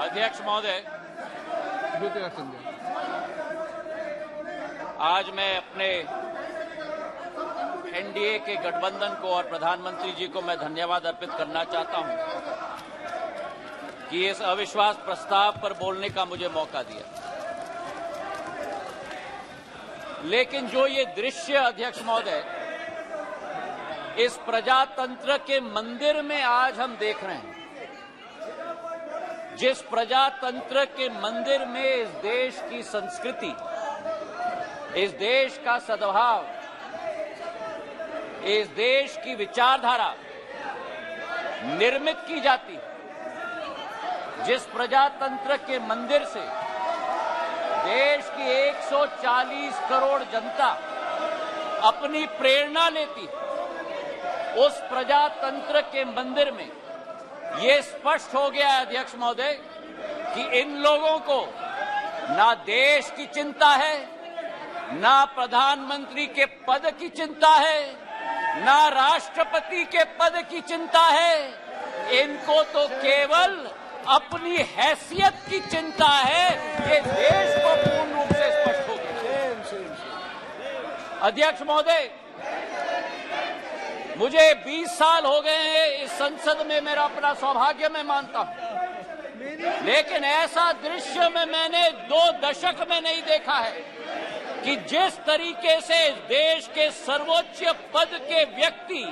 अध्यक्ष महोदय, आज मैं अपने एनडीए के गठबंधन को और प्रधानमंत्री जी को मैं धन्यवाद अर्पित करना चाहता हूं कि इस अविश्वास प्रस्ताव पर बोलने का मुझे मौका दिया। लेकिन जो ये दृश्य अध्यक्ष महोदय इस प्रजातंत्र के मंदिर में आज हम देख रहे हैं, जिस प्रजातंत्र के मंदिर में इस देश की संस्कृति, इस देश का सद्भाव, इस देश की विचारधारा निर्मित की जाती है, जिस प्रजातंत्र के मंदिर से देश की 140 करोड़ जनता अपनी प्रेरणा लेती है, उस प्रजातंत्र के मंदिर में ये स्पष्ट हो गया है अध्यक्ष महोदय कि इन लोगों को ना देश की चिंता है, ना प्रधानमंत्री के पद की चिंता है, ना राष्ट्रपति के पद की चिंता है। इनको तो केवल अपनी हैसियत की चिंता है। ये देश को पूर्ण रूप से स्पष्ट हो गया। अध्यक्ष महोदय, मुझे 20 साल हो गए हैं इस संसद में, मेरा अपना सौभाग्य मैं मानता हूं, लेकिन ऐसा दृश्य में मैंने 2 दशक में नहीं देखा है कि जिस तरीके से इस देश के सर्वोच्च पद के व्यक्ति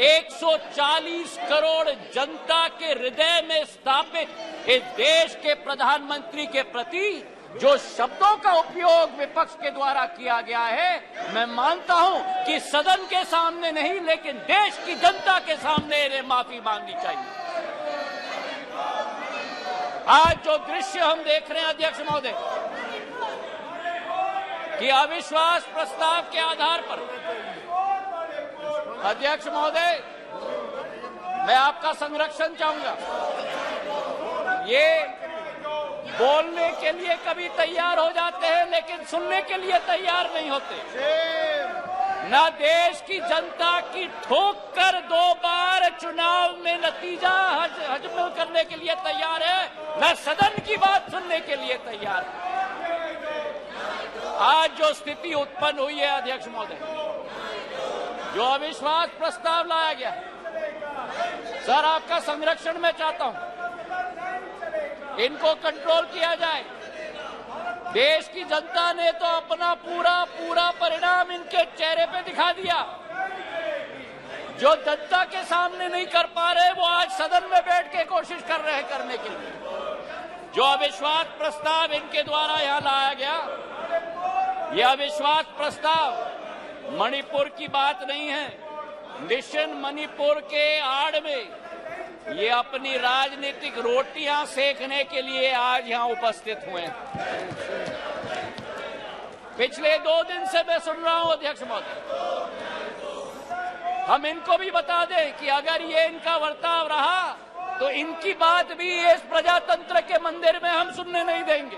140 करोड़ जनता के हृदय में स्थापित इस देश के प्रधानमंत्री के प्रति जो शब्दों का उपयोग विपक्ष के द्वारा किया गया है, मैं मानता हूं कि सदन के सामने नहीं लेकिन देश की जनता के सामने इन्हें माफी मांगनी चाहिए। आज जो दृश्य हम देख रहे हैं अध्यक्ष महोदय कि अविश्वास प्रस्ताव के आधार पर, अध्यक्ष महोदय मैं आपका संरक्षण चाहूंगा। ये बोलने के लिए कभी तैयार हो जाते हैं लेकिन सुनने के लिए तैयार नहीं होते। न देश की जनता की ठोक कर 2 बार चुनाव में नतीजा हजम करने के लिए तैयार है, न सदन की बात सुनने के लिए तैयार है। आज जो स्थिति उत्पन्न हुई है अध्यक्ष महोदय, जो अविश्वास प्रस्ताव लाया गया है, सर आपका संरक्षण मैं चाहता हूं, इनको कंट्रोल किया जाए। देश की जनता ने तो अपना पूरा परिणाम इनके चेहरे पे दिखा दिया। जो जनता के सामने नहीं कर पा रहे वो आज सदन में बैठ के कोशिश कर रहे हैं करने के लिए। जो अविश्वास प्रस्ताव इनके द्वारा यहां लाया गया, यह अविश्वास प्रस्ताव मणिपुर की बात नहीं है। मिशन मणिपुर के आड़ में ये अपनी राजनीतिक रोटियां सेकने के लिए आज यहां उपस्थित हुए हैं। पिछले 2 दिन से मैं सुन रहा हूं अध्यक्ष महोदय, हम इनको भी बता दें कि अगर ये इनका वर्ताव रहा तो इनकी बात भी इस प्रजातंत्र के मंदिर में हम सुनने नहीं देंगे।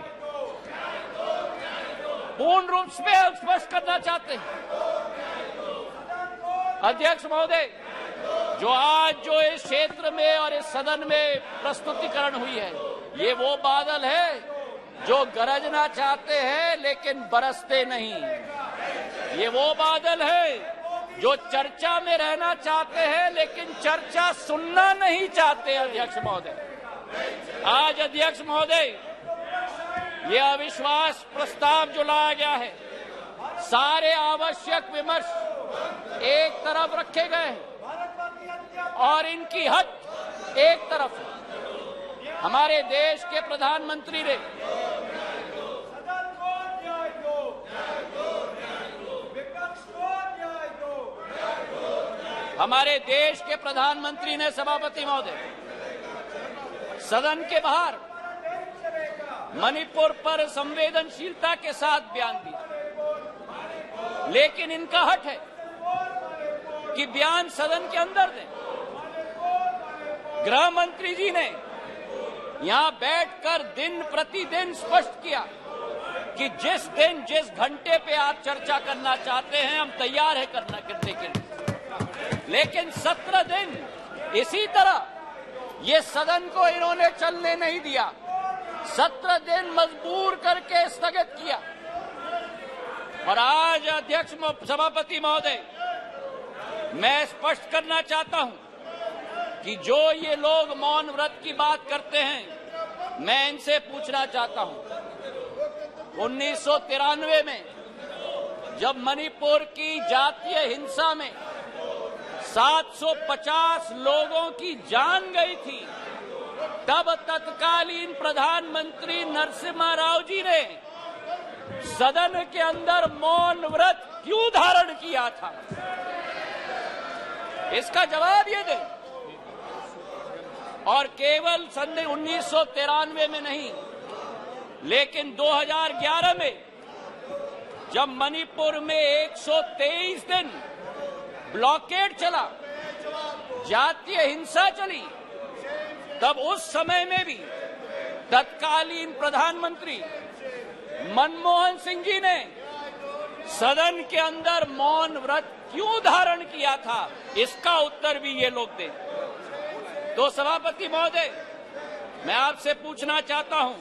पूर्ण रूप से स्पष्ट करना चाहते हैं अध्यक्ष महोदय, जो इस क्षेत्र में और इस सदन में प्रस्तुतिकरण हुई है, ये वो बादल है जो गरजना चाहते हैं लेकिन बरसते नहीं। ये वो बादल है जो चर्चा में रहना चाहते हैं लेकिन चर्चा सुनना नहीं चाहते। अध्यक्ष महोदय, आज अध्यक्ष महोदय ये अविश्वास प्रस्ताव जो लाया गया है, सारे आवश्यक विमर्श एक तरफ रखे गए हैं और इनकी हट एक तरफ है। हमारे देश के प्रधानमंत्री ने सभापति महोदय सदन के बाहर मणिपुर पर संवेदनशीलता के साथ बयान दिया, लेकिन इनका हट है कि बयान सदन के अंदर दें। गृह मंत्री जी ने यहां बैठकर दिन प्रतिदिन स्पष्ट किया कि जिस दिन जिस घंटे पे आप चर्चा करना चाहते हैं हम तैयार है करने के लिए, लेकिन 17 दिन इसी तरह ये सदन को इन्होंने चलने नहीं दिया। 17 दिन मजबूर करके स्थगित किया। और आज अध्यक्ष सभापति महोदय, मैं स्पष्ट करना चाहता हूं कि जो ये लोग मौन व्रत की बात करते हैं, मैं इनसे पूछना चाहता हूं, 1993 में जब मणिपुर की जातीय हिंसा में 750 लोगों की जान गई थी, तब तत्कालीन प्रधानमंत्री नरसिम्हा राव जी ने सदन के अंदर मौन व्रत क्यों धारण किया था? इसका जवाब ये दें। और केवल सन 1993 में नहीं, लेकिन 2011 में जब मणिपुर में 123 दिन ब्लॉकेड चला, जातीय हिंसा चली, तब उस समय में भी तत्कालीन प्रधानमंत्री मनमोहन सिंह जी ने सदन के अंदर मौन व्रत क्यों धारण किया था? इसका उत्तर भी ये लोग दें। तो सभापति महोदय, मैं आपसे पूछना चाहता हूं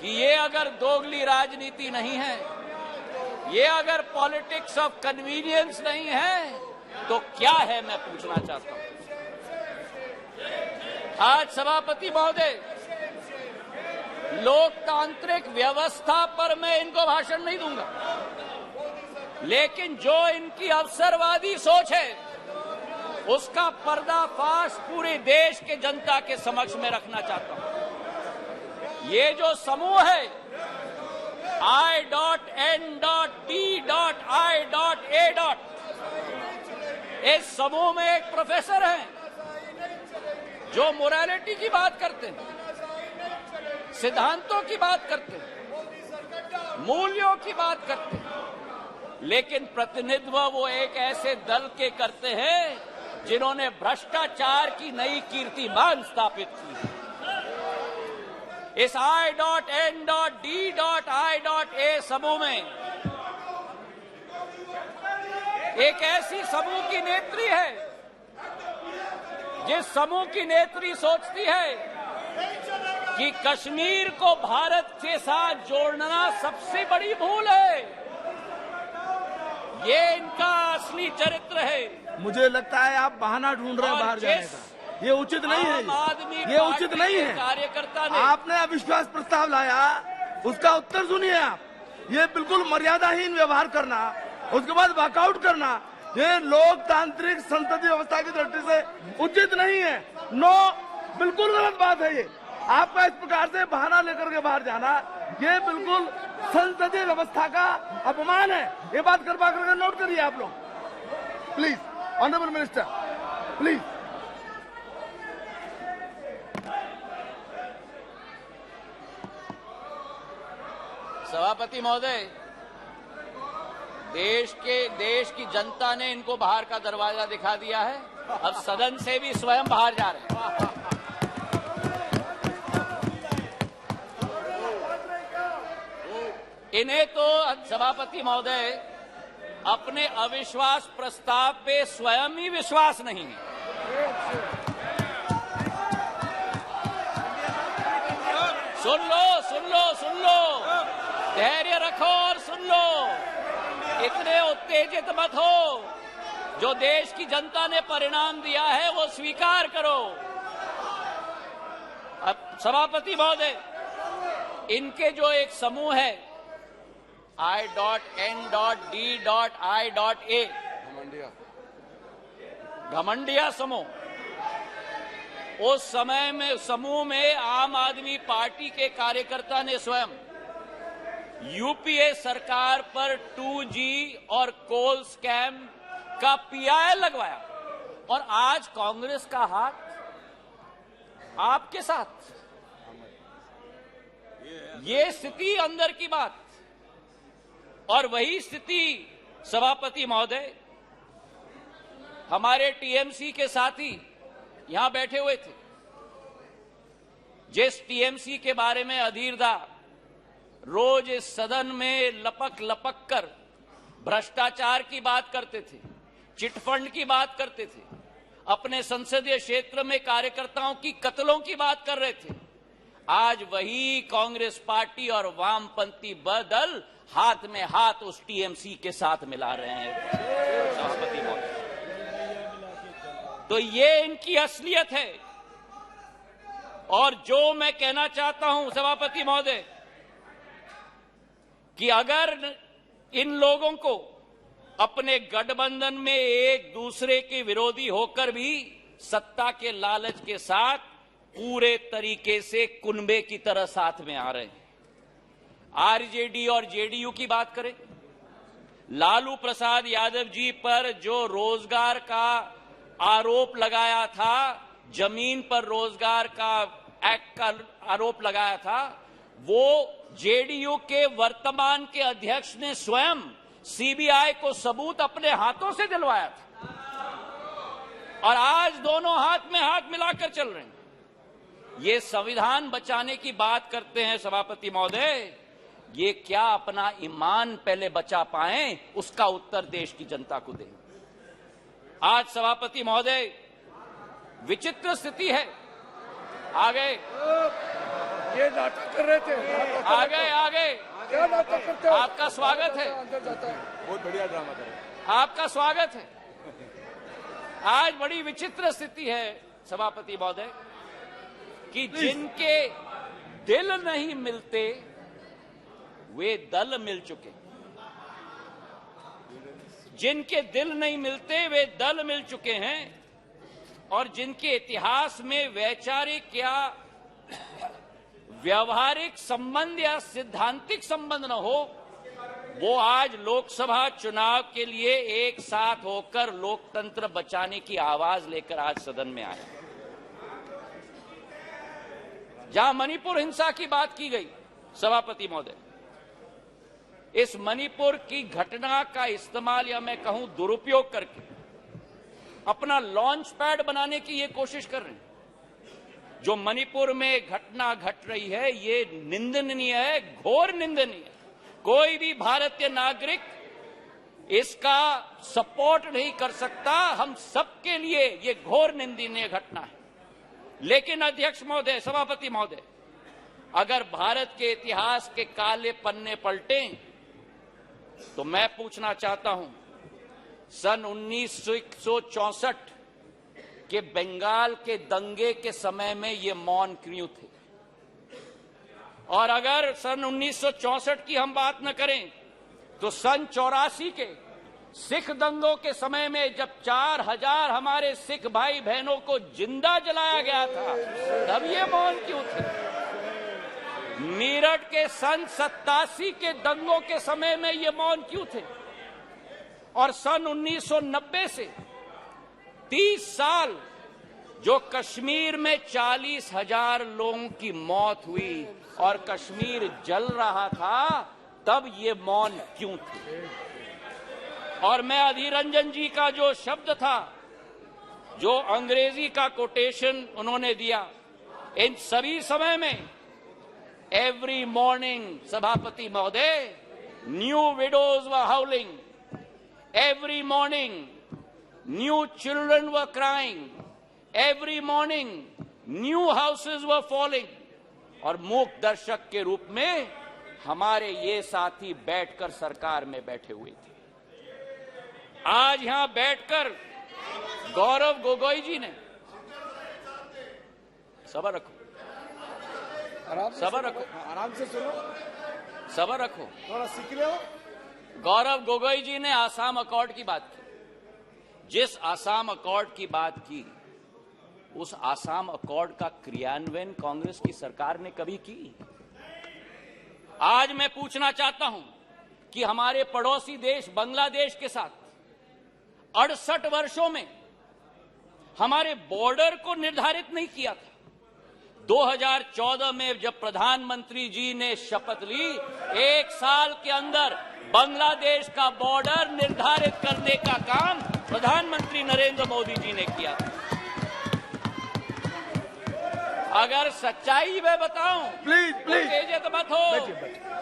कि ये अगर दोगली राजनीति नहीं है, ये अगर पॉलिटिक्स ऑफ कन्वीनियंस नहीं है, तो क्या है? मैं पूछना चाहता हूं। आज सभापति महोदय, लोकतांत्रिक व्यवस्था पर मैं इनको भाषण नहीं दूंगा, लेकिन जो इनकी अवसरवादी सोच है, उसका पर्दाफाश पूरे देश के जनता के समक्ष में रखना चाहता हूं। ये जो समूह है I.N.D.I.A. इस समूह में एक प्रोफेसर हैं जो मोरालिटी की बात करते हैं, सिद्धांतों की बात करते हैं, मूल्यों की बात करते हैं, लेकिन प्रतिनिधित्व वो एक ऐसे दल के करते हैं जिन्होंने भ्रष्टाचार की नई कीर्तिमान स्थापित की है। इस I.N.D.I.A. समूह में एक ऐसी समूह की नेत्री है, जिस समूह की नेत्री सोचती है कि कश्मीर को भारत के साथ जोड़ना सबसे बड़ी भूल है। ये इनका असली चरित्र है। मुझे लगता है आप बहाना ढूंढ रहे हैं बाहर जाने का। ये उचित नहीं है, ये उचित नहीं है। कार्यकर्ता ने आपने अविश्वास प्रस्ताव लाया, उसका उत्तर सुनिए आप। ये बिल्कुल मर्यादाहीन व्यवहार करना, उसके बाद वॉकआउट करना, ये लोकतांत्रिक संसदीय व्यवस्था की दृष्टि से उचित नहीं है। नो, बिल्कुल गलत बात है ये। आपका इस प्रकार से बहाना लेकर के बाहर जाना, ये बिल्कुल संसदीय व्यवस्था का अपमान है। ये बात कृपा करके नोट करिए आप लोग, प्लीज। Honourable minister, please. सभापति महोदय, देश की जनता ने इनको बाहर का दरवाजा दिखा दिया है। अब सदन से भी स्वयं बाहर जा रहे हैं। इन्हें तो सभापति महोदय अपने अविश्वास प्रस्ताव पे स्वयं ही विश्वास नहीं है। सुन लो, सुन लो, सुन लो, धैर्य रखो और सुन लो। इतने उत्तेजित मत हो। जो देश की जनता ने परिणाम दिया है वो स्वीकार करो। अब सभापति महोदय, इनके जो एक समूह है I.N.D.I.A. घमंडिया समूह, उस समय में समूह में आम आदमी पार्टी के कार्यकर्ता ने स्वयं यूपीए सरकार पर 2G और कोल स्कैम का PI लगवाया, और आज कांग्रेस का हाथ आपके साथ। ये स्थिति अंदर की बात। और वही स्थिति सभापति महोदय, हमारे टीएमसी के साथी यहां बैठे हुए थे, जिस टीएमसी के बारे में अधीर दा रोज इस सदन में लपक लपक कर भ्रष्टाचार की बात करते थे, चिटफंड की बात करते थे, अपने संसदीय क्षेत्र में कार्यकर्ताओं की कत्लों की बात कर रहे थे। आज वही कांग्रेस पार्टी और वामपंथी दल हाथ में हाथ उस टीएमसी के साथ मिला रहे हैं सभापति महोदय। तो ये इनकी असलियत है। और जो मैं कहना चाहता हूं सभापति महोदय कि अगर इन लोगों को अपने गठबंधन में एक दूसरे के विरोधी होकर भी सत्ता के लालच के साथ पूरे तरीके से कुनबे की तरह साथ में आ रहे हैं। आरजेडी और जेडीयू की बात करें, लालू प्रसाद यादव जी पर जो रोजगार का आरोप लगाया था, जमीन पर रोजगार का एक्ट का आरोप लगाया था, वो जेडीयू के वर्तमान के अध्यक्ष ने स्वयं सीबीआई को सबूत अपने हाथों से दिलवाया था। और आज दोनों हाथ में हाथ मिलाकर चल रहे हैं। ये संविधान बचाने की बात करते हैं सभापति महोदय, ये क्या अपना ईमान पहले बचा पाएं, उसका उत्तर देश की जनता को दें। आज सभापति महोदय विचित्र स्थिति है। आगे ये नाटक कर रहे थे, आगे क्या नाटक करते हो? आपका स्वागत है, अंदर जाता है। बहुत बढ़िया ड्रामा कर रहे हैं। आपका स्वागत है। आज बड़ी विचित्र स्थिति है सभापति महोदय कि जिनके दिल नहीं मिलते वे दल मिल चुके, जिनके दिल नहीं मिलते वे दल मिल चुके हैं, और जिनके इतिहास में वैचारिक या व्यवहारिक संबंध या सिद्धांतिक संबंध न हो, वो आज लोकसभा चुनाव के लिए एक साथ होकर लोकतंत्र बचाने की आवाज लेकर आज सदन में आए। जहां मणिपुर हिंसा की बात की गई सभापति महोदय, इस मणिपुर की घटना का इस्तेमाल या मैं कहूं दुरुपयोग करके अपना लॉन्च पैड बनाने की ये कोशिश कर रहे हैं। जो मणिपुर में घटना घट रही है ये निंदनीय है, घोर निंदनीय है। कोई भी भारतीय नागरिक इसका सपोर्ट नहीं कर सकता। हम सबके लिए ये घोर निंदनीय घटना है। लेकिन अध्यक्ष महोदय, सभापति महोदय, अगर भारत के इतिहास के काले पन्ने पलटें तो मैं पूछना चाहता हूं, सन 1964 के बंगाल के दंगे के समय में ये मौन क्यों थे? और अगर सन 1964 की हम बात न करें तो सन 84 के सिख दंगों के समय में जब 4000 हमारे सिख भाई बहनों को जिंदा जलाया गया था, तब ये मौन क्यों थे? मेरठ के सन 87 के दंगों के समय में ये मौन क्यों थे? और सन 1990 से 30 साल जो कश्मीर में 40,000 लोगों की मौत हुई और कश्मीर जल रहा था, तब ये मौन क्यों थे? और मैं अधीर रंजन जी का जो शब्द था, जो अंग्रेजी का कोटेशन उन्होंने दिया, इन सभी समय में एवरी मॉर्निंग सभापति महोदय, new widows were हाउलिंग, every morning new children were crying, every morning new houses were falling. और मूक दर्शक के रूप में हमारे ये साथी बैठकर सरकार में बैठे हुए थे। आज यहां बैठकर गौरव गोगोई जी ने, सबर रखो, सबर रखो, आराम से सुनो, सबर रखो, थोड़ा सीख लो। गौरव गोगोई जी ने आसाम अकॉर्ड की बात की। जिस आसाम अकॉर्ड की बात की, उस आसाम अकॉर्ड का क्रियान्वयन कांग्रेस की सरकार ने कभी की? आज मैं पूछना चाहता हूं कि हमारे पड़ोसी देश बांग्लादेश के साथ 68 वर्षों में हमारे बॉर्डर को निर्धारित नहीं किया था। 2014 में जब प्रधानमंत्री जी ने शपथ ली, 1 साल के अंदर बांग्लादेश का बॉर्डर निर्धारित करने का काम प्रधानमंत्री नरेंद्र मोदी जी ने किया था। अगर सच्चाई मैं बताऊं, प्लीज प्लीज, उत्तेजित मत हो,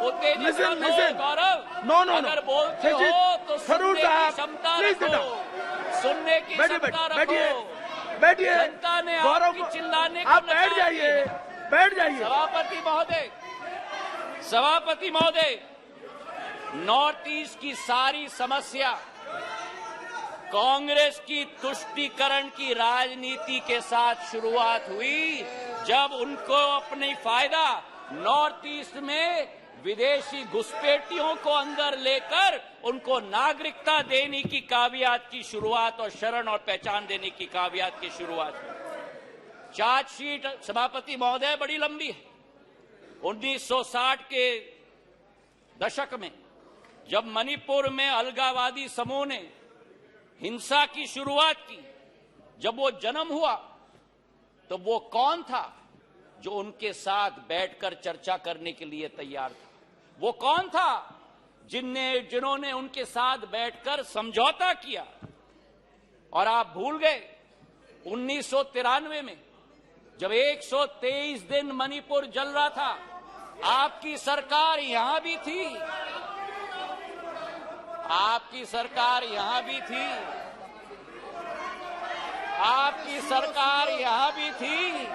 उत्तेजित मत हो गौरव। नो नो, अगर बोलते हो तो सुनने की क्षमता रखो, सुनने की क्षमता रखो। बैठिए, जनता ने गौरव आपकी चिल्लाने को आप बैठ जाइए, बैठ जाइए। सभापति महोदय, नॉर्थ ईस्ट की सारी समस्या कांग्रेस की तुष्टीकरण की राजनीति के साथ शुरुआत हुई, जब उनको अपनी फायदा नॉर्थ ईस्ट में विदेशी घुसपैठियों को अंदर लेकर उनको नागरिकता देने की कावियात की शुरुआत और शरण और पहचान देने की कावियात की शुरुआत। चार्जशीट सभापति महोदय बड़ी लंबी है। 1960 के दशक में जब मणिपुर में अलगाववादी समूह ने हिंसा की शुरुआत की, जब वो जन्म हुआ तो वो कौन था जो उनके साथ बैठकर चर्चा करने के लिए तैयार था? वो कौन था जिन्होंने उनके साथ बैठकर समझौता किया? और आप भूल गए 1993 में जब 123 दिन मणिपुर जल रहा था, आपकी सरकार यहां भी थी। आपकी सरकार यहां भी थी। आपकी सरकार यहां भी थी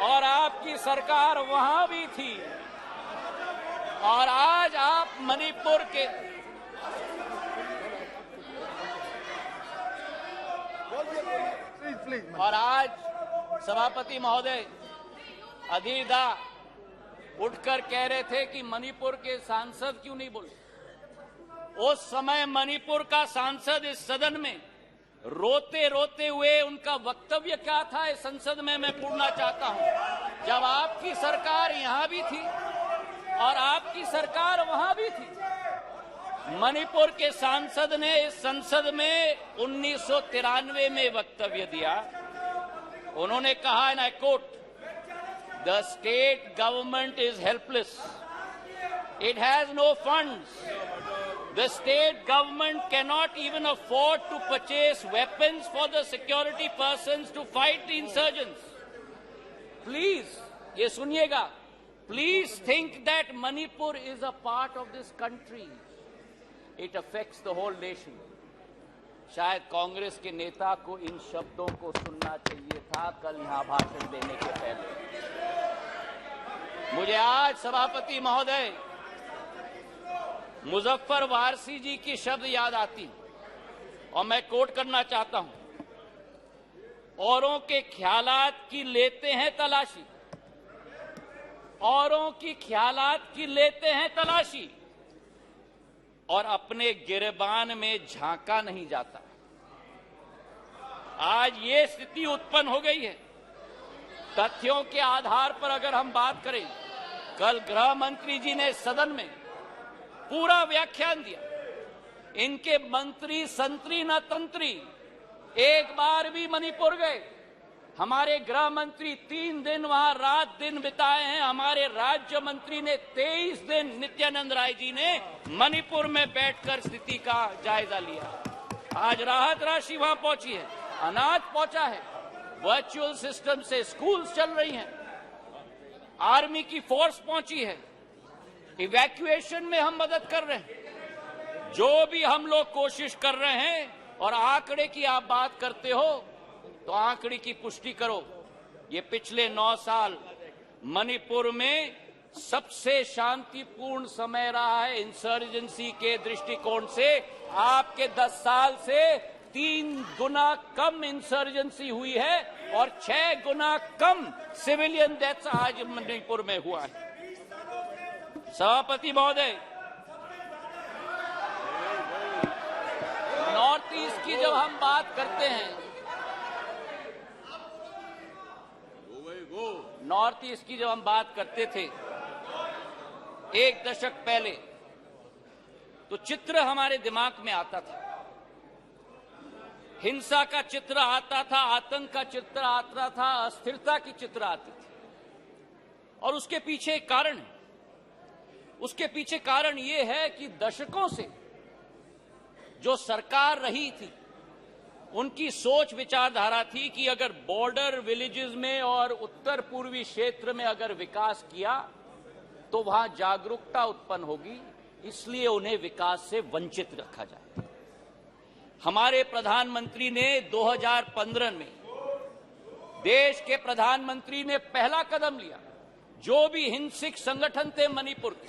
और आपकी सरकार वहां भी थी। और आज आप मणिपुर के और आज सभापति महोदय अधीर दा उठकर कह रहे थे कि मणिपुर के सांसद क्यों नहीं बोले। उस समय मणिपुर का सांसद इस सदन में रोते रोते हुए उनका वक्तव्य क्या था इस संसद में मैं पूछना चाहता हूं। जब आपकी सरकार यहां भी थी और आपकी सरकार वहां भी थी, मणिपुर के सांसद ने इस संसद में 1993 में वक्तव्य दिया। उन्होंने कहा, and I quote, the state government is helpless, it has no funds, the state government cannot even afford to purchase weapons for the security persons to fight the insurgents. Please, ये सुनिएगा, please think that Manipur is a part of this country. It affects the whole nation. शायद कांग्रेस के नेता को इन शब्दों को सुनना चाहिए था कल यहां भाषण देने के पहले। मुझे आज सभापति महोदय मुजफ्फर वारसी जी की शब्द याद आती और मैं कोट करना चाहता हूं, औरों के ख्यालात की लेते हैं तलाशी, औरों की ख्यालात की लेते हैं तलाशी और अपने गिरबान में झांका नहीं जाता। आज ये स्थिति उत्पन्न हो गई है। तथ्यों के आधार पर अगर हम बात करें, कल गृह मंत्री जी ने सदन में पूरा व्याख्यान दिया। इनके मंत्री संतरी न तंत्री एक बार भी मणिपुर गए। हमारे गृह मंत्री 3 दिन वहां रात दिन बिताए हैं। हमारे राज्य मंत्री ने 23 दिन, नित्यानंद राय जी ने मणिपुर में बैठकर स्थिति का जायजा लिया। आज राहत राशि वहां पहुंची है, अनाज पहुंचा है, वर्चुअल सिस्टम से स्कूल्स चल रही हैं, आर्मी की फोर्स पहुंची है, इवैक्यूएशन में हम मदद कर रहे हैं। जो भी हम लोग कोशिश कर रहे हैं, और आंकड़े की आप बात करते हो तो आंकड़े की पुष्टि करो। ये पिछले 9 साल मणिपुर में सबसे शांतिपूर्ण समय रहा है इंसर्जेंसी के दृष्टिकोण से। आपके 10 साल से 3 गुना कम इंसर्जेंसी हुई है और 6 गुना कम सिविलियन डेथ्स आज मणिपुर में हुआ है। सभापति महोदय, नॉर्थ ईस्ट की जब हम बात करते हैं, नॉर्थ ईस्ट की जब हम बात करते थे 1 दशक पहले, तो चित्र हमारे दिमाग में आता था। हिंसा का चित्र आता था, आतंक का चित्र आता था, अस्थिरता की चित्र आती थी। और उसके पीछे एक कारण है। उसके पीछे कारण यह है कि दशकों से जो सरकार रही थी, उनकी सोच विचारधारा थी कि अगर बॉर्डर विलेजेस में और उत्तर पूर्वी क्षेत्र में अगर विकास किया तो वहां जागरूकता उत्पन्न होगी, इसलिए उन्हें विकास से वंचित रखा जाए। हमारे प्रधानमंत्री ने 2015 में, देश के प्रधानमंत्री ने पहला कदम लिया जो भी हिंसक संगठन थे मणिपुर के,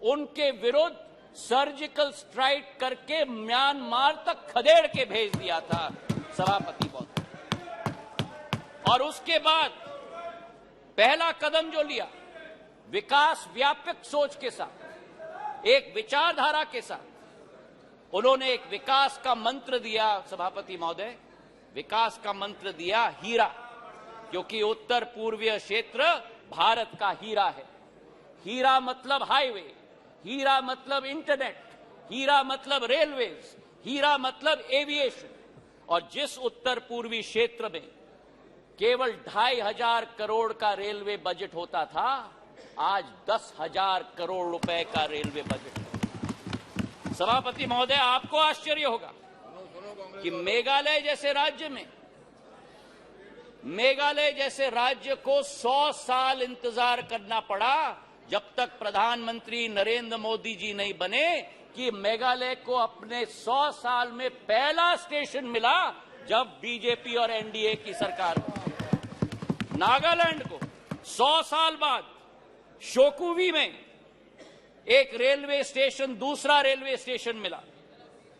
उनके विरुद्ध सर्जिकल स्ट्राइक करके म्यांमार तक खदेड़ के भेज दिया था सभापति महोदय। और उसके बाद पहला कदम जो लिया, विकास व्यापक सोच के साथ, एक विचारधारा के साथ, उन्होंने एक विकास का मंत्र दिया सभापति महोदय, विकास का मंत्र दिया हीरा, क्योंकि उत्तर पूर्वीय क्षेत्र भारत का हीरा है। हीरा मतलब हाईवे, हीरा मतलब इंटरनेट, हीरा मतलब रेलवेज, हीरा मतलब एविएशन। और जिस उत्तर पूर्वी क्षेत्र में केवल 2,500 करोड़ का रेलवे बजट होता था, आज 10,000 करोड़ रुपए का रेलवे बजट है। सभापति महोदय, आपको आश्चर्य होगा कि मेघालय जैसे राज्य को 100 साल इंतजार करना पड़ा जब तक प्रधानमंत्री नरेंद्र मोदी जी नहीं बने, कि मेघालय को अपने 100 साल में पहला स्टेशन मिला जब बीजेपी और एनडीए की सरकार बनी। नागालैंड को 100 साल बाद शोकुवी में एक रेलवे स्टेशन, दूसरा रेलवे स्टेशन मिला।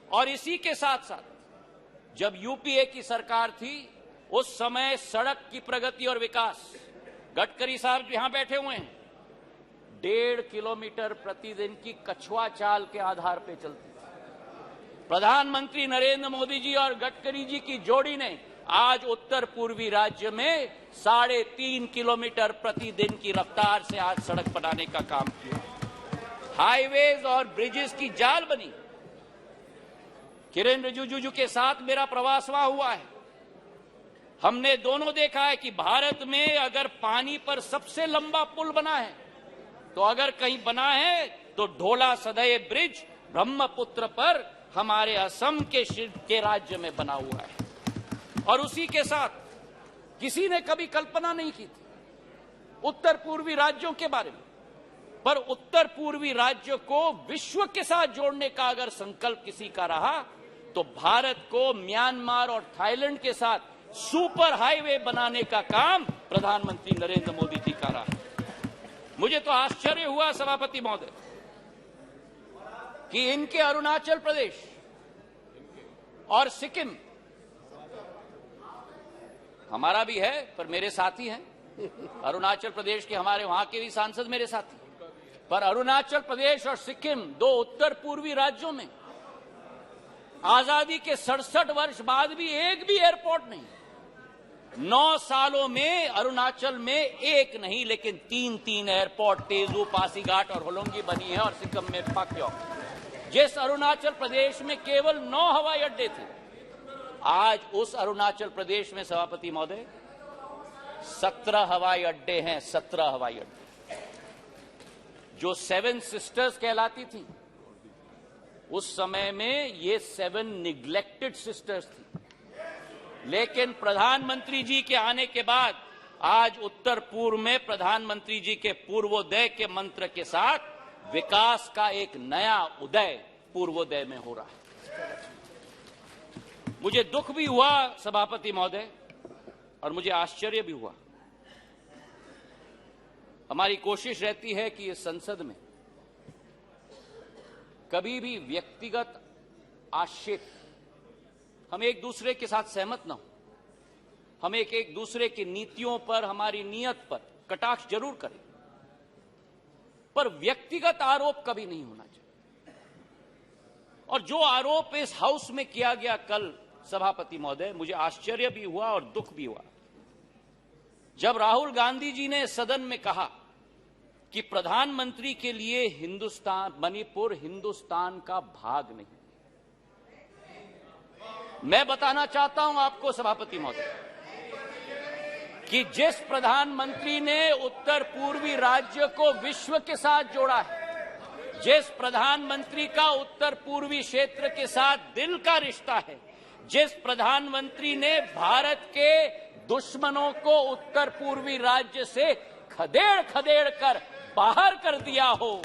और इसी के साथ साथ जब यूपीए की सरकार थी, उस समय सड़क की प्रगति और विकास, गडकरी साहब यहां बैठे हुए हैं, 1.5 किलोमीटर प्रतिदिन की कछुआ चाल के आधार पर चलती थी। प्रधानमंत्री नरेंद्र मोदी जी और गडकरी जी की जोड़ी ने आज उत्तर पूर्वी राज्य में 3.5 किलोमीटर प्रतिदिन की रफ्तार से आज सड़क बनाने का काम किया। हाईवेज और ब्रिजेस की जाल बनी। किरेन रिजिजू के साथ मेरा प्रवास वहां हुआ है। हमने दोनों देखा है कि भारत में अगर पानी पर सबसे लंबा पुल बना है, तो अगर कहीं बना है तो ढोला सदय ब्रिज ब्रह्मपुत्र पर हमारे असम के राज्य में बना हुआ है। और उसी के साथ किसी ने कभी कल्पना नहीं की थी उत्तर पूर्वी राज्यों के बारे में, पर उत्तर पूर्वी राज्य को विश्व के साथ जोड़ने का अगर संकल्प किसी का रहा, तो भारत को म्यांमार और थाईलैंड के साथ सुपर हाईवे बनाने का काम प्रधानमंत्री नरेंद्र मोदी जी का रहा। मुझे तो आश्चर्य हुआ सभापति महोदय कि इनके अरुणाचल प्रदेश और सिक्किम, हमारा भी है पर मेरे साथी हैं, अरुणाचल प्रदेश के हमारे वहां के भी सांसद मेरे साथी, पर अरुणाचल प्रदेश और सिक्किम, 2 उत्तर पूर्वी राज्यों में आजादी के 67 वर्ष बाद भी एक भी एयरपोर्ट नहीं। 9 सालों में अरुणाचल में एक नहीं लेकिन 3 एयरपोर्ट, तेजू, पासीघाट और होलोंगी बनी है, और सिक्किम में पाक्योंग। जिस अरुणाचल प्रदेश में केवल 9 हवाई अड्डे थे, आज उस अरुणाचल प्रदेश में सभापति महोदय 17 हवाई अड्डे हैं। 17 हवाई अड्डे, जो 7 सिस्टर्स कहलाती थी, उस समय में ये 7 निग्लेक्टेड सिस्टर्स थी। लेकिन प्रधानमंत्री जी के आने के बाद आज उत्तर पूर्व में प्रधानमंत्री जी के पूर्वोदय के मंत्र के साथ विकास का एक नया उदय पूर्वोदय में हो रहा है। मुझे दुख भी हुआ सभापति महोदय, और मुझे आश्चर्य भी हुआ। हमारी कोशिश रहती है कि इस संसद में कभी भी व्यक्तिगत आक्षेप, हम एक दूसरे के साथ सहमत न हो, हम एक दूसरे की नीतियों पर, हमारी नीयत पर कटाक्ष जरूर करें, पर व्यक्तिगत आरोप कभी नहीं होना चाहिए। और जो आरोप इस हाउस में किया गया कल सभापति महोदय, मुझे आश्चर्य भी हुआ और दुख भी हुआ जब राहुल गांधी जी ने सदन में कहा कि प्रधानमंत्री के लिए मणिपुर हिंदुस्तान का भाग नहीं। मैं बताना चाहता हूं आपको सभापति महोदय कि जिस प्रधानमंत्री ने उत्तर पूर्वी राज्य को विश्व के साथ जोड़ा है, जिस प्रधानमंत्री का उत्तर पूर्वी क्षेत्र के साथ दिल का रिश्ता है, जिस प्रधानमंत्री ने भारत के दुश्मनों को उत्तर पूर्वी राज्य से खदेड़ खदेड़ कर बाहर कर दिया हो,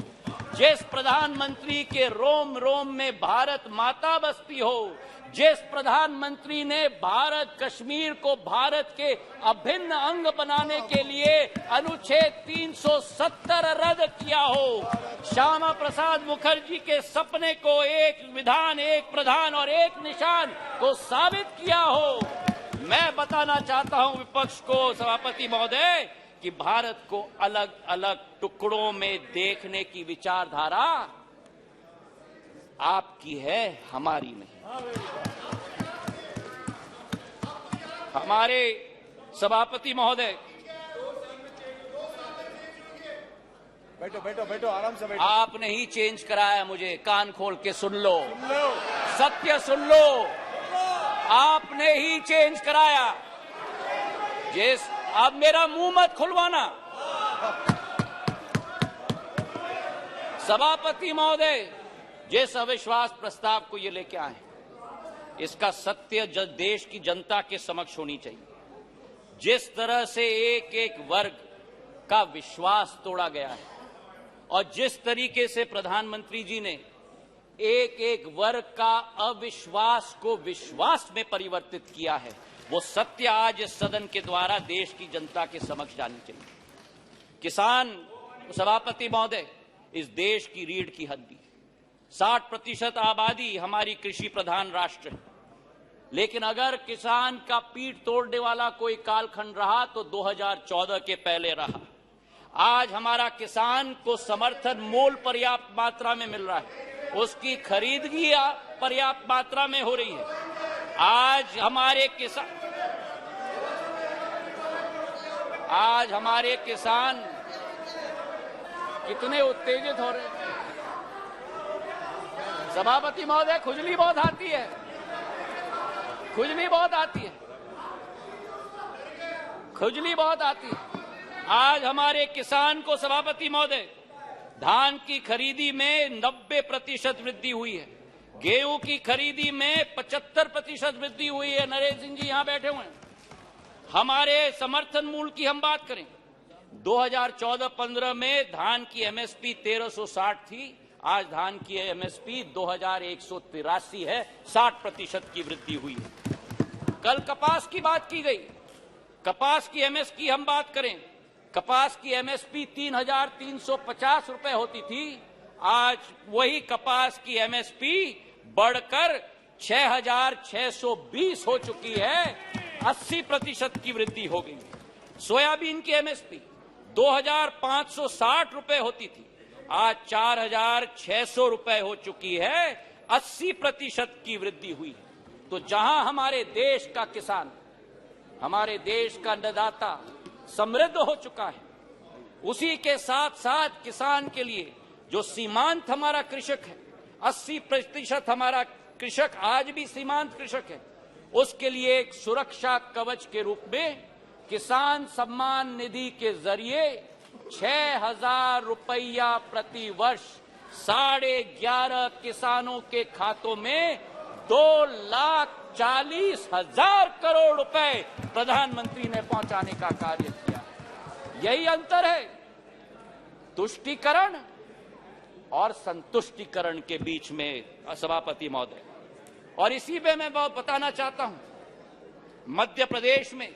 जिस प्रधानमंत्री के रोम रोम में भारत माता बसती हो, जिस प्रधानमंत्री ने भारत कश्मीर को भारत के अभिन्न अंग बनाने के लिए अनुच्छेद 370 रद्द किया हो, श्यामा प्रसाद मुखर्जी के सपने को एक विधान, एक प्रधान और एक निशान को साबित किया हो। मैं बताना चाहता हूं विपक्ष को, सभापति महोदय, कि भारत को अलग अलग टुकड़ों में देखने की विचारधारा आपकी है, हमारी नहीं। हमारे सभापति महोदय, बैठो बैठो बैठो, आराम से बैठो। आपने ही चेंज कराया मुझे, कान खोल के सुन लो, सत्य सुन लो, आपने ही चेंज कराया। जिस अब मेरा मुंह मत खुलवाना। सभापति महोदय, जिस अविश्वास प्रस्ताव को ये लेके आए, इसका सत्य देश की जनता के समक्ष होनी चाहिए। जिस तरह से एक एक वर्ग का विश्वास तोड़ा गया है और जिस तरीके से प्रधानमंत्री जी ने एक एक वर्ग का अविश्वास को विश्वास में परिवर्तित किया है, वो सत्य आज इस सदन के द्वारा देश की जनता के समक्ष जानी चाहिए। किसान, सभापति महोदय, इस देश की रीढ़ की हड्डी, 60% आबादी हमारी कृषि प्रधान राष्ट्र है, लेकिन अगर किसान का पीठ तोड़ने वाला कोई कालखंड रहा तो 2014 के पहले रहा। आज हमारा किसान को समर्थन मूल्य पर्याप्त मात्रा में मिल रहा है, उसकी खरीदगी पर्याप्त मात्रा में हो रही है। आज हमारे किसान कितने उत्तेजित हो रहे हैं। सभापति महोदय, खुजली बहुत आती है, खुजली बहुत आती है, खुजली बहुत आती है। आज हमारे किसान को, सभापति महोदय, धान की खरीदी में 90% वृद्धि हुई है, गेहूं की खरीदी में 75% वृद्धि हुई है। नरेंद्र सिंह जी यहां बैठे हुए हैं। हमारे समर्थन मूल्य की हम बात करें, 2014-15 में धान की एमएसपी 1360 थी, आज धान की एमएसपी 2183 है, 60% की वृद्धि हुई है। कल कपास की बात की गई, कपास की एमएसपी हम बात करें, कपास की एमएसपी 3350 रुपए होती थी, आज वही कपास की एमएसपी बढ़कर 6620 हो चुकी है, 80% की वृद्धि हो गई। सोयाबीन की एमएसपी 2560 रुपए होती थी, आज 4600 रुपए हो चुकी है, 80% की वृद्धि हुई है। तो जहां हमारे देश का किसान, हमारे देश का अन्नदाता समृद्ध हो चुका है, उसी के साथ साथ किसान के लिए जो सीमांत हमारा कृषक है, 80% हमारा कृषक आज भी सीमांत कृषक है, उसके लिए एक सुरक्षा कवच के रूप में किसान सम्मान निधि के जरिए 6000 रुपया प्रति वर्ष 11.5 किसानों के खातों में 2,40,000 करोड़ रुपए प्रधानमंत्री ने पहुंचाने का कार्य किया। यही अंतर है तुष्टीकरण और संतुष्टीकरण के बीच में, सभापति महोदय। और इसी पे मैं बताना चाहता हूं, मध्य प्रदेश में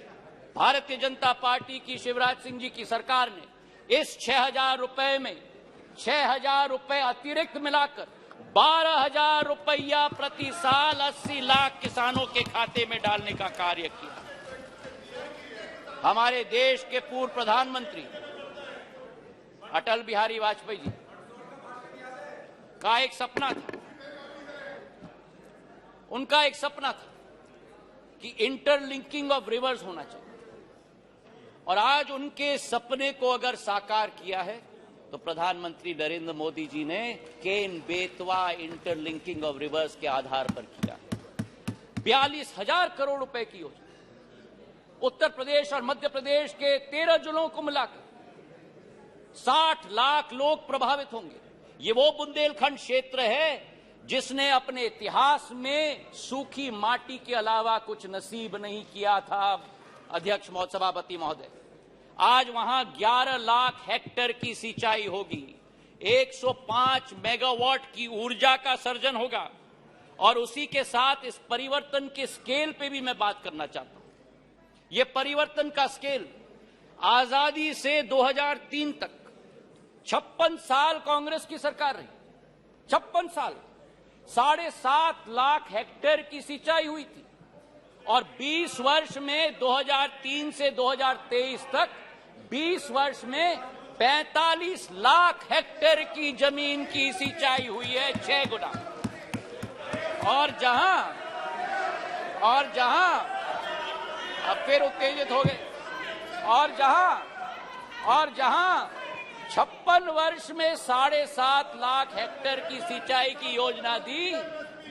भारतीय जनता पार्टी की शिवराज सिंह जी की सरकार ने इस 6000 रुपए में 6000 रुपए अतिरिक्त मिलाकर 12,000 रुपया प्रति साल 80 लाख किसानों के खाते में डालने का कार्य किया। हमारे देश के पूर्व प्रधानमंत्री अटल बिहारी वाजपेयी जी का एक सपना था, उनका एक सपना था कि इंटरलिंकिंग ऑफ रिवर्स होना चाहिए, और आज उनके सपने को अगर साकार किया है तो प्रधानमंत्री नरेंद्र मोदी जी ने Ken Betwa interlinking of reverse के आधार पर किया। 42,000 करोड़ रुपए की योजना, उत्तर प्रदेश और मध्य प्रदेश के 13 जिलों को मिलाकर 60 लाख लोग प्रभावित होंगे। ये वो बुंदेलखंड क्षेत्र है जिसने अपने इतिहास में सूखी माटी के अलावा कुछ नसीब नहीं किया था। अध्यक्ष सभापति महोदय, आज वहां 11 लाख हेक्टेयर की सिंचाई होगी, 105 मेगावाट की ऊर्जा का सर्जन होगा, और उसी के साथ इस परिवर्तन के स्केल पे भी मैं बात करना चाहता हूं। ये परिवर्तन का स्केल आजादी से 2003 तक 56 साल कांग्रेस की सरकार रही, 56 साल 7.5 लाख हेक्टेयर की सिंचाई हुई थी और 20 वर्ष में 2003 से 2023 तक 20 वर्ष में 45 लाख हेक्टेयर की जमीन की सिंचाई हुई है, 6 गुना। और जहां अब फिर उत्तेजित हो गए और जहां 56 वर्ष में 7.5 लाख हेक्टेयर की सिंचाई की योजना दी,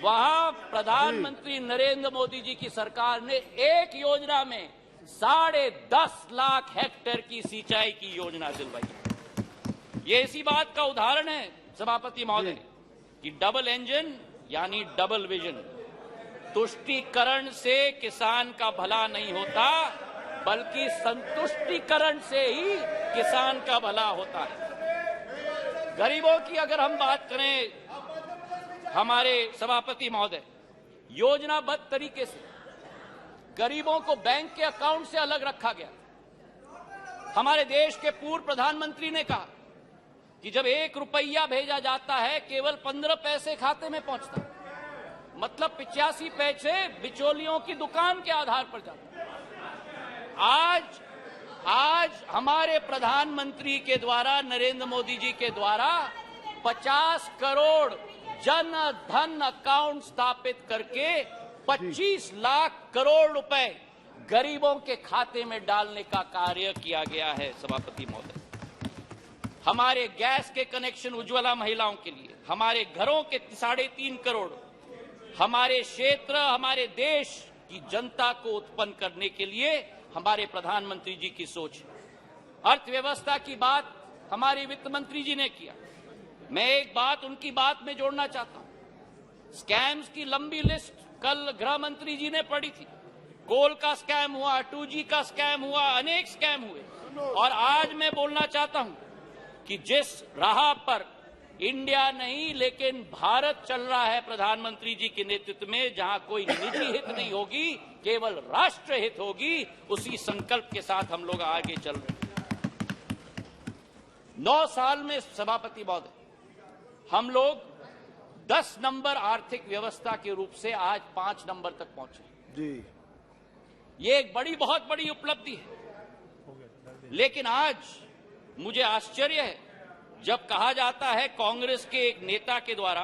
वहां प्रधानमंत्री नरेंद्र मोदी जी की सरकार ने एक योजना में 10.5 लाख हेक्टेयर की सिंचाई की योजना दिलवाई। ये इसी बात का उदाहरण है सभापति महोदय कि डबल इंजन यानी डबल विजन। तुष्टीकरण से किसान का भला नहीं होता, बल्कि संतुष्टीकरण से ही किसान का भला होता है। गरीबों की अगर हम बात करें हमारे सभापति महोदय, योजनाबद्ध तरीके से गरीबों को बैंक के अकाउंट से अलग रखा गया। हमारे देश के पूर्व प्रधानमंत्री ने कहा कि जब 1 रुपया भेजा जाता है केवल 15 पैसे खाते में पहुंचता, मतलब 85 पैसे बिचौलियों की दुकान के आधार पर जाते। आज हमारे प्रधानमंत्री के द्वारा, नरेंद्र मोदी जी के द्वारा 50 करोड़ जन धन अकाउंट स्थापित करके 25 लाख करोड़ रुपए गरीबों के खाते में डालने का कार्य किया गया है सभापति महोदय। हमारे गैस के कनेक्शन उज्ज्वला महिलाओं के लिए, हमारे घरों के 3.5 करोड़, हमारे क्षेत्र, हमारे देश की जनता को उत्पन्न करने के लिए हमारे प्रधानमंत्री जी की सोच है। अर्थव्यवस्था की बात हमारे वित्त मंत्री जी ने किया। मैं एक बात उनकी बात में जोड़ना चाहता हूं। स्कैम्स की लंबी लिस्ट कल गृह मंत्री जी ने पढ़ी थी। कोल का स्कैम हुआ, 2G का स्कैम हुआ, अनेक स्कैम हुए। और आज मैं बोलना चाहता हूं कि जिस राह पर इंडिया नहीं लेकिन भारत चल रहा है प्रधानमंत्री जी के नेतृत्व में, जहां कोई निजी हित नहीं होगी, केवल राष्ट्र हित होगी, उसी संकल्प के साथ हम लोग आगे चल रहे हैं। 9 साल में सभापति महोदय हम लोग 10 नंबर आर्थिक व्यवस्था के रूप से आज 5 नंबर तक पहुंचे जी। ये एक बहुत बड़ी उपलब्धि है। लेकिन आज मुझे आश्चर्य है जब कहा जाता है कांग्रेस के एक नेता के द्वारा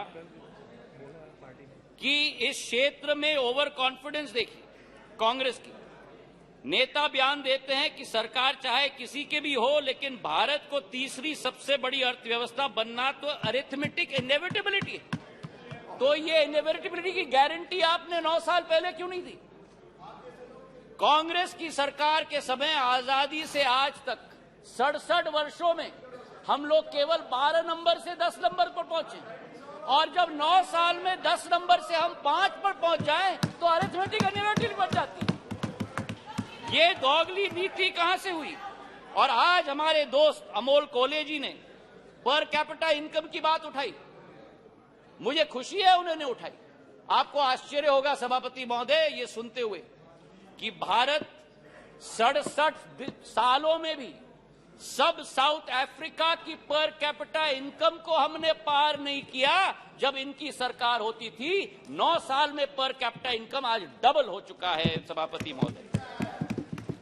कि इस क्षेत्र में ओवर कॉन्फिडेंस देखिए। कांग्रेस के नेता बयान देते हैं कि सरकार चाहे किसी के भी हो, लेकिन भारत को तीसरी सबसे बड़ी अर्थव्यवस्था बनना तो अरिथमेटिक इनएविटेबिलिटी है। तो ये इनएविटेबिलिटी की गारंटी आपने 9 साल पहले क्यों नहीं दी? कांग्रेस की सरकार के समय आजादी से आज तक 67 वर्षों में हम लोग केवल 12 नंबर से 10 नंबर पर पहुंचे, और जब 9 साल में 10 नंबर से हम 5 पर पहुंच जाएं तो अरिथमेटिक इनएविटेबिलिटी बढ़ जाती है। ये दोगली नीति कहां से हुई? और आज हमारे दोस्त अमोल कोले जी ने पर कैपिटा इनकम की बात उठाई। मुझे खुशी है उन्होंने उठाई। आपको आश्चर्य होगा सभापति महोदय ये सुनते हुए कि भारत 67 सालों में भी सब साउथ अफ्रीका की पर कैपिटा इनकम को हमने पार नहीं किया जब इनकी सरकार होती थी। 9 साल में पर कैपिटा इनकम आज डबल हो चुका है सभापति महोदय।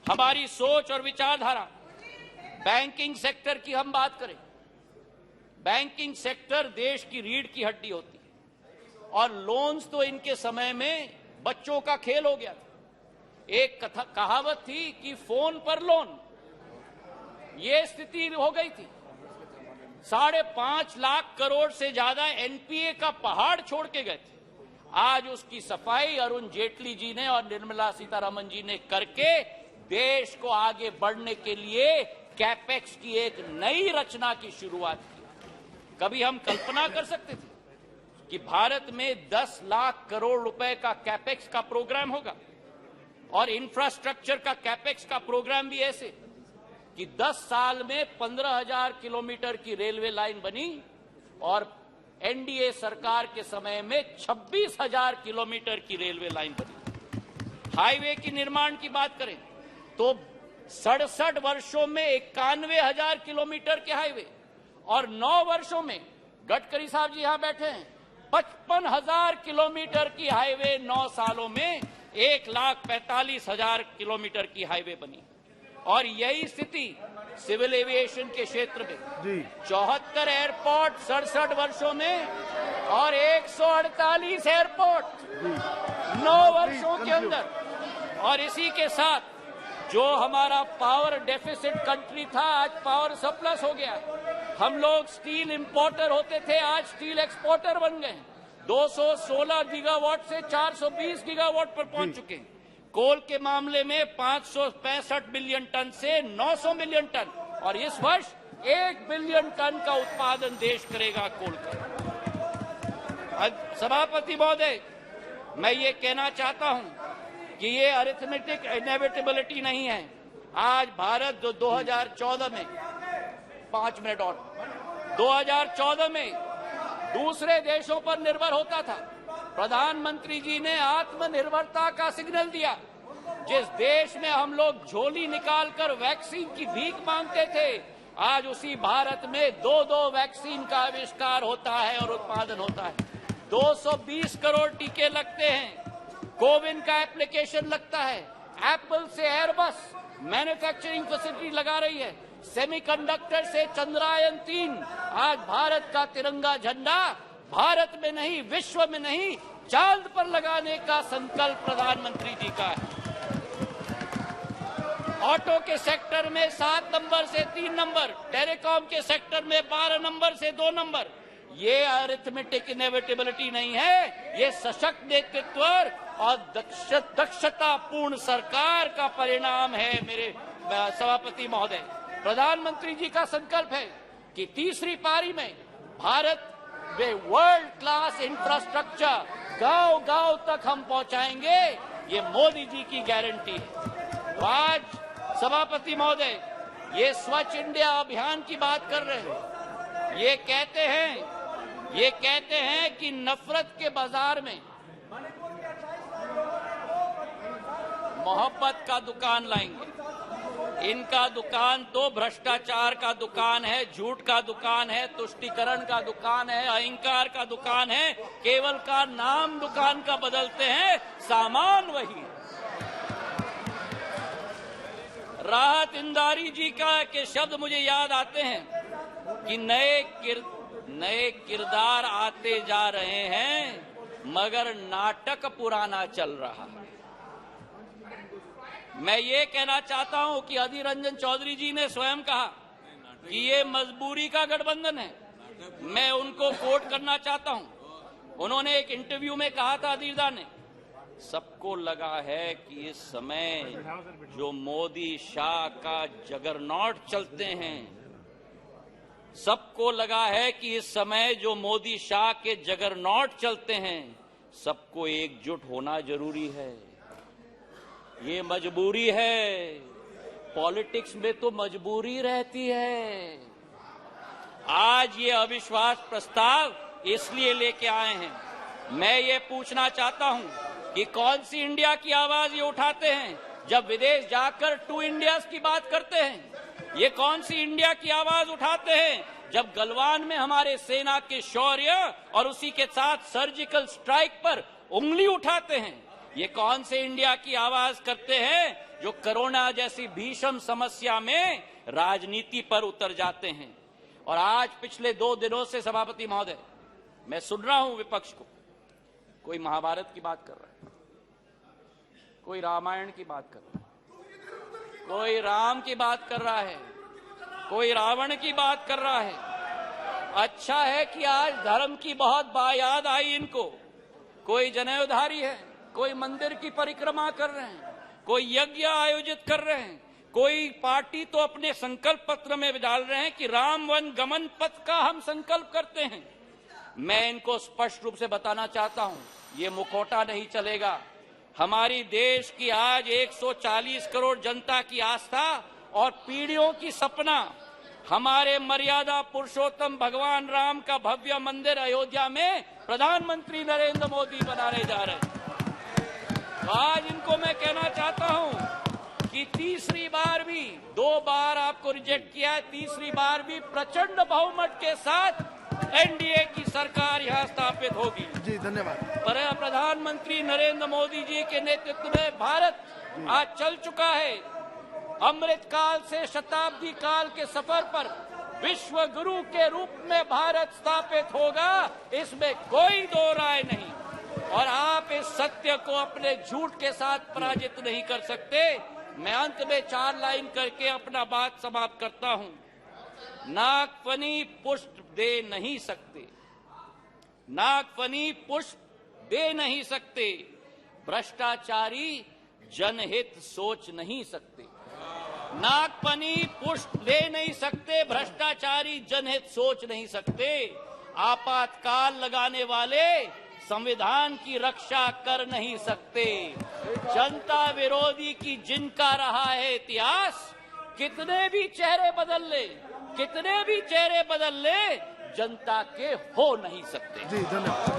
हमारी सोच और विचारधारा, बैंकिंग सेक्टर की हम बात करें, बैंकिंग सेक्टर देश की रीढ़ की हड्डी होती है और लोन्स तो इनके समय में बच्चों का खेल हो गया था। एक कहावत थी कि फोन पर लोन, ये स्थिति हो गई थी। 5.5 लाख करोड़ से ज्यादा एनपीए का पहाड़ छोड़ के गए थे। आज उसकी सफाई अरुण जेटली जी ने और निर्मला सीतारमण जी ने करके देश को आगे बढ़ने के लिए कैपेक्स की एक नई रचना की शुरुआत की। कभी हम कल्पना कर सकते थे कि भारत में 10 लाख करोड़ रुपए का कैपेक्स का प्रोग्राम होगा और इंफ्रास्ट्रक्चर का कैपेक्स का प्रोग्राम भी ऐसे कि 10 साल में 15,000 किलोमीटर की रेलवे लाइन बनी और एनडीए सरकार के समय में 26,000 किलोमीटर की रेलवे लाइन बनी। हाईवे की निर्माण की बात करें तो 67 वर्षों में 91,000 किलोमीटर के हाईवे और 9 वर्षों में, गडकरी साहब जी यहां बैठे हैं, 55,000 किलोमीटर की हाईवे 9 सालों में 1,45,000 किलोमीटर की हाईवे बनी। और यही स्थिति सिविल एविएशन के क्षेत्र में 74 एयरपोर्ट 67 वर्षों में और 148 एयरपोर्ट 9 वर्षों के अंदर। और इसी के साथ जो हमारा पावर डेफिसिट कंट्री था, आज पावर सरप्लस हो गया। हम लोग स्टील इंपोर्टर होते थे, आज स्टील एक्सपोर्टर बन गए। 216 गीगावाट से 420 गीगावाट पर पहुंच चुके हैं। कोल के मामले में 565 बिलियन टन से 900 बिलियन टन, और इस वर्ष 1 बिलियन टन का उत्पादन देश करेगा कोल का। सभापति महोदय, मैं ये कहना चाहता हूं कि ये अरिथमेटिक इनएविटेबिलिटी नहीं है। आज भारत जो 2014 में 5 मिनट और 2014 में दूसरे देशों पर निर्भर होता था, प्रधानमंत्री जी ने आत्मनिर्भरता का सिग्नल दिया। जिस देश में हम लोग झोली निकालकर वैक्सीन की भीख मांगते थे, आज उसी भारत में 2 वैक्सीन का आविष्कार होता है और उत्पादन होता है। 220 करोड़ टीके लगते हैं, कोविन का एप्लीकेशन लगता है, एप्पल से एयरबस मैन्युफैक्चरिंग फैसिलिटी लगा रही है, सेमीकंडक्टर से चंद्रयान 3। आज भारत का तिरंगा झंडा भारत में नहीं, विश्व में नहीं, चांद पर लगाने का संकल्प प्रधानमंत्री जी का है। ऑटो के सेक्टर में 7 नंबर से 3 नंबर, टेलीकॉम के सेक्टर में 12 नंबर से 2 नंबर। ये अरिथमेटिक इनएविटेबिलिटी नहीं है, ये सशक्त नेतृत्व और दक्षतापूर्ण सरकार का परिणाम है। मेरे सभापति महोदय, प्रधानमंत्री जी का संकल्प है कि तीसरी पारी में भारत वे वर्ल्ड क्लास इंफ्रास्ट्रक्चर गांव-गांव तक हम पहुंचाएंगे। ये मोदी जी की गारंटी है। तो आज सभापति महोदय, ये स्वच्छ इंडिया अभियान की बात कर रहे हैं। ये कहते हैं कि नफरत के बाजार में मोहब्बत का दुकान लाएंगे। इनका दुकान तो भ्रष्टाचार का दुकान है, झूठ का दुकान है, तुष्टीकरण का दुकान है, अहंकार का दुकान है। केवल का नाम दुकान का बदलते हैं, सामान वही है। राहत इंदारी जी के शब्द मुझे याद आते हैं कि नए किरदार आते जा रहे हैं, मगर नाटक पुराना चल रहा है। मैं ये कहना चाहता हूं कि अधीर रंजन चौधरी जी ने स्वयं कहा कि ये मजबूरी का गठबंधन है। मैं उनको कोट करना चाहता हूं। उन्होंने एक इंटरव्यू में कहा था, अधीरदा ने, सबको लगा है कि इस समय जो मोदी शाह का जगरनॉट चलते हैं, सबको लगा है कि इस समय जो मोदी शाह के जगरनॉट चलते हैं, सबको एकजुट होना जरूरी है। ये मजबूरी है। पॉलिटिक्स में तो मजबूरी रहती है। आज ये अविश्वास प्रस्ताव इसलिए लेके आए हैं। मैं ये पूछना चाहता हूं कि कौन सी इंडिया की आवाज ये उठाते हैं जब विदेश जाकर 2 इंडियाज की बात करते हैं। ये कौन सी इंडिया की आवाज उठाते हैं जब गलवान में हमारे सेना के शौर्य और उसी के साथ सर्जिकल स्ट्राइक पर उंगली उठाते हैं। ये कौन से इंडिया की आवाज करते हैं जो कोरोना जैसी भीषण समस्या में राजनीति पर उतर जाते हैं। और आज पिछले 2 दिनों से सभापति महोदय, मैं सुन रहा हूं विपक्ष को, कोई महाभारत की बात कर रहा है, कोई रामायण की बात कर रहा है, कोई राम की बात कर रहा है, कोई रावण की बात कर रहा है। अच्छा है कि आज धर्म की बहुत याद आई इनको। कोई जनेऊधारी है, कोई मंदिर की परिक्रमा कर रहे हैं, कोई यज्ञ आयोजित कर रहे हैं, कोई पार्टी तो अपने संकल्प पत्र में डाल रहे हैं कि राम वन गमन पथ का हम संकल्प करते हैं। मैं इनको स्पष्ट रूप से बताना चाहता हूं, ये मुखौटा नहीं चलेगा। हमारी देश की आज 140 करोड़ जनता की आस्था और पीढ़ियों की सपना हमारे मर्यादा पुरुषोत्तम भगवान राम का भव्य मंदिर अयोध्या में प्रधानमंत्री नरेंद्र मोदी बनाने जा रहे हैं। तो आज इनको मैं कहना चाहता हूं कि तीसरी बार भी, 2 बार आपको रिजेक्ट किया है, तीसरी बार भी प्रचंड बहुमत के साथ एनडीए की सरकार यहां स्थापित होगी। जी धन्यवाद। पर प्रधानमंत्री नरेंद्र मोदी जी के नेतृत्व में भारत आज चल चुका है। अमृत काल से शताब्दी काल के सफर पर विश्व गुरु के रूप में भारत स्थापित होगा, इसमें कोई दो राय नहीं। और आप इस सत्य को अपने झूठ के साथ पराजित नहीं कर सकते। मैं अंत में 4 लाइन करके अपना बात समाप्त करता हूं। नागफनी पुष्प दे नहीं सकते, नागफनी पुष्प दे नहीं सकते, भ्रष्टाचारी जनहित सोच नहीं सकते। नागफनी पुष्प दे नहीं सकते, भ्रष्टाचारी जनहित सोच नहीं सकते। आपातकाल लगाने वाले संविधान की रक्षा कर नहीं सकते। जनता विरोधी की जिनका रहा है इतिहास, कितने भी चेहरे बदल ले, कितने भी चेहरे बदल ले, जनता के हो नहीं सकते। जी धन्यवाद।